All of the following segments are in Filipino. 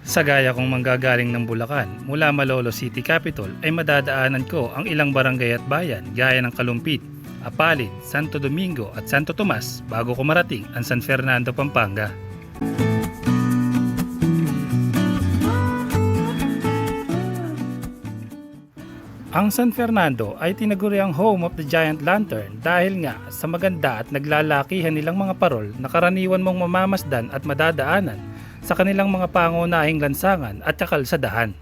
Sa gaya kong manggagaling ng Bulacan mula Malolo City Capital ay madadaanan ko ang ilang barangay at bayan gaya ng Kalumpit, Apalid, Santo Domingo at Santo Tomas bago ko marating ang San Fernando, Pampanga. Ang San Fernando ay tinaguriang home of the giant lantern dahil nga sa maganda at naglalakihan nilang mga parol na karaniwan mong mamamasdan at madadaanan sa kanilang mga pangunahing lansangan at kakalsadahan.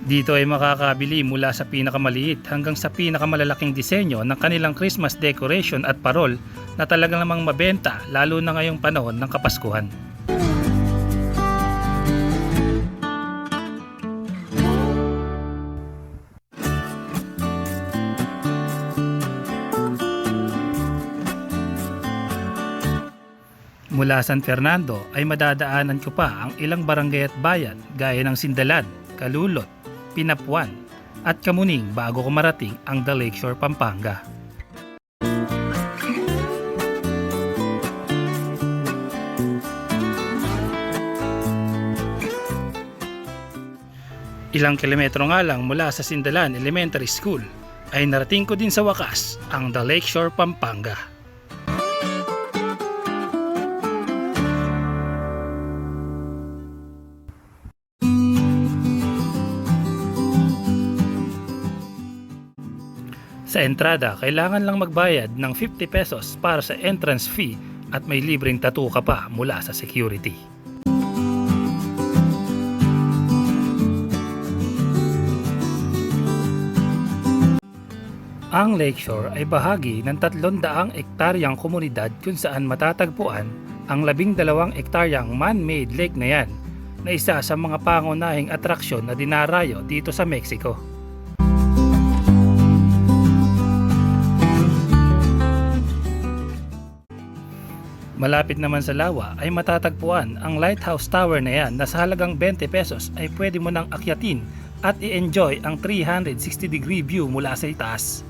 Dito ay makakabili mula sa pinakamaliit hanggang sa pinakamalalaking disenyo ng kanilang Christmas decoration at parol na talagang namang mabenta lalo na ngayong panahon ng Kapaskuhan. Mula San Fernando ay madadaanan ko pa ang ilang barangay at bayan gaya ng Sindalan, Kalulot, Pinapuan at Kamuning bago ko marating ang Lakeshore, Pampanga. Ilang kilometro nga lang mula sa Sindalan Elementary School ay narating ko din sa wakas ang Lakeshore, Pampanga. Sa entrada, kailangan lang magbayad ng 50 pesos para sa entrance fee at may libreng tattoo ka pa mula sa security. Ang Lakeshore ay bahagi ng 300 ektaryang komunidad kung saan matatagpuan ang 12 ektaryang man-made lake na yan na isa sa mga pangunahing atraksyon na dinarayo dito sa Mexico. Malapit naman sa lawa ay matatagpuan ang lighthouse tower na yan na sa halagang 20 pesos ay pwede mo nang akyatin at i-enjoy ang 360-degree view mula sa itaas.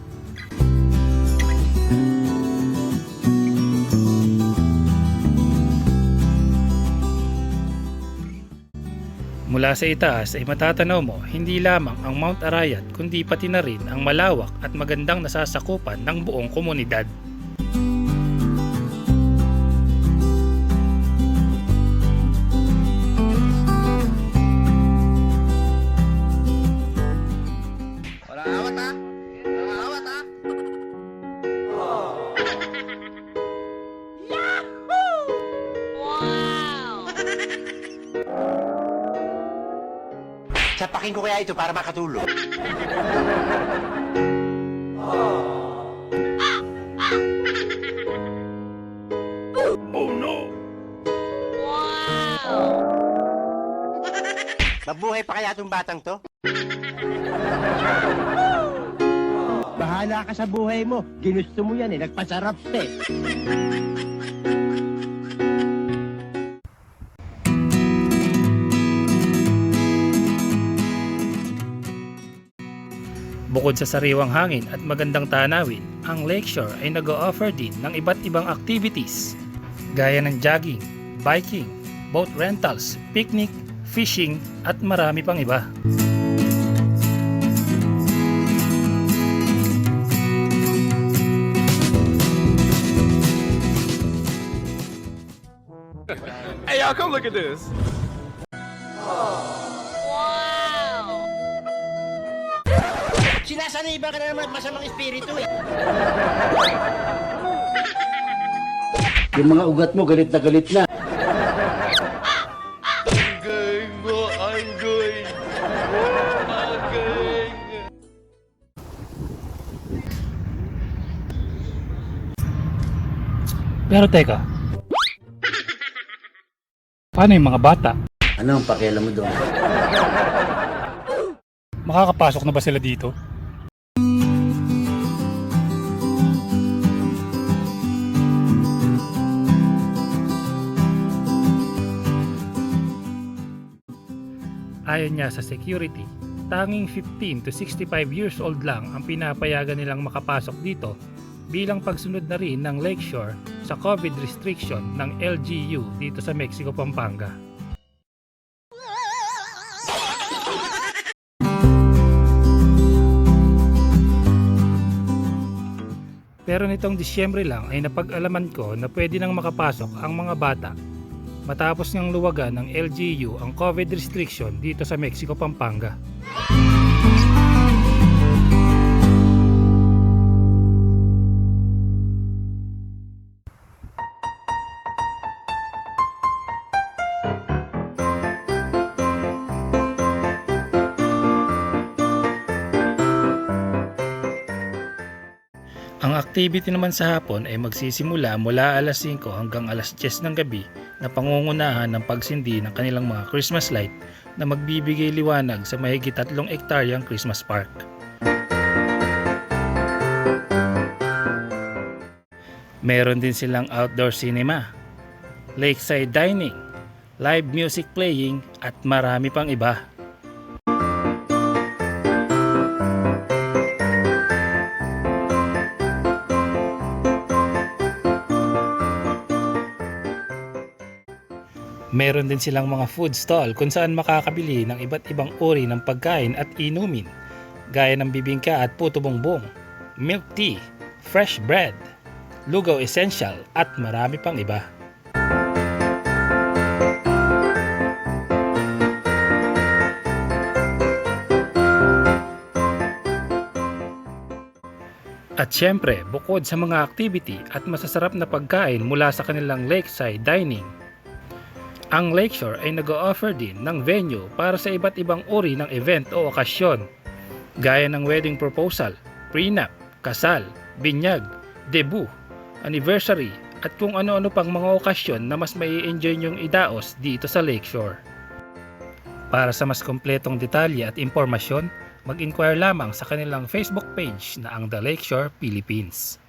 Mula sa itaas ay matatanaw mo hindi lamang ang Mount Arayat kundi pati na rin ang malawak at magandang nasasakupan ng buong komunidad. Sapakin ko kaya ito para makatulog. Oh no! Wow! Mabuhay pa kaya itong batang to? Bahala ka sa buhay mo. Ginusto mo yan eh. Nagpasarap eh. Bukod sa sariwang hangin at magandang tanawin, ang Lakeshore ay nag-o-offer din ng iba't ibang activities gaya ng jogging, biking, boat rentals, picnic, fishing at marami pang iba. Hey y'all, come look at this. Sinasaniba ka na naman at masamang espiritu eh. Yung mga ugat mo, galit na galit na. Ang galing mo, ang galing. Ang galing. Pero teka, paano yung mga bata? Ano ang pakialam mo doon? Makakapasok na ba sila dito? Ayon niya sa security, tanging 15 to 65 years old lang ang pinapayagan nilang makapasok dito bilang pagsunod na rin ng Lakeshore sa COVID restriction ng LGU dito sa Mexico, Pampanga. Pero nitong Disyembre lang ay napag-alaman ko na pwede nang makapasok ang mga bata matapos niyang luwagan ng LGU ang COVID restriction dito sa Mexico, Pampanga. Ang activity naman sa hapon ay magsisimula mula alas 5 hanggang alas 10 ng gabi na pangungunahan ng pagsindi ng kanilang mga Christmas light na magbibigay liwanag sa mahigit 3 ektaryang Christmas park. Meron din silang outdoor cinema, lakeside dining, live music playing at marami pang iba. Meron din silang mga food stall kung saan makakabili ng iba't ibang uri ng pagkain at inumin gaya ng bibingka at puto bongbong, milk tea, fresh bread, lugaw essential at marami pang iba. At syempre, bukod sa mga activity at masasarap na pagkain mula sa kanilang lakeside dining, ang Lakeshore ay nag-o-offer din ng venue para sa iba't ibang uri ng event o okasyon gaya ng wedding proposal, prenup, kasal, binyag, debut, anniversary at kung ano-ano pang mga okasyon na mas mai-enjoy nyong idaos dito sa Lakeshore. Para sa mas kompletong detalye at impormasyon, mag-inquire lamang sa kanilang Facebook page na ang The Lakeshore Philippines.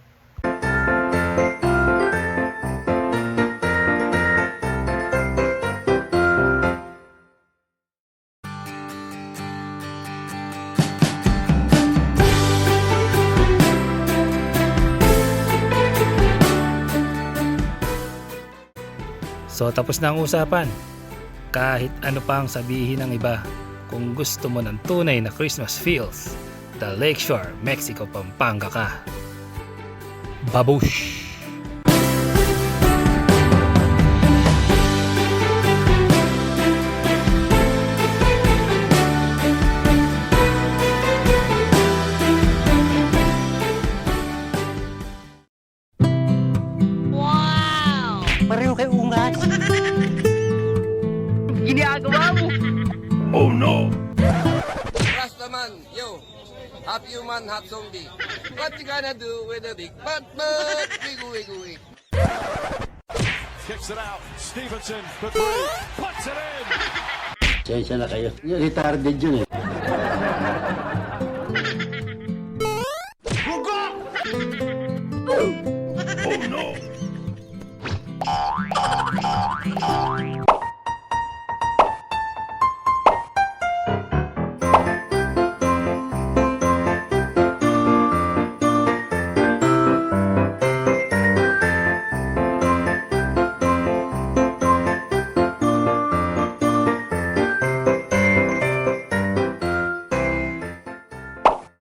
So tapos na ang usapan. Kahit ano pa ang sabihin ng iba, kung gusto mo ng tunay na Christmas feels, The Lakeshore, Mexico, Pampanga ka. Babush! Pareho kay ungas. Ginagawa mo! Oh no! Rastaman, yo, half human, half zombie. What you gonna do with a big butt? Wiggle, wiggle, wiggle. Kicks it out. Stevenson for three. Puts it in. Sensya na kayo. Retarded yun eh.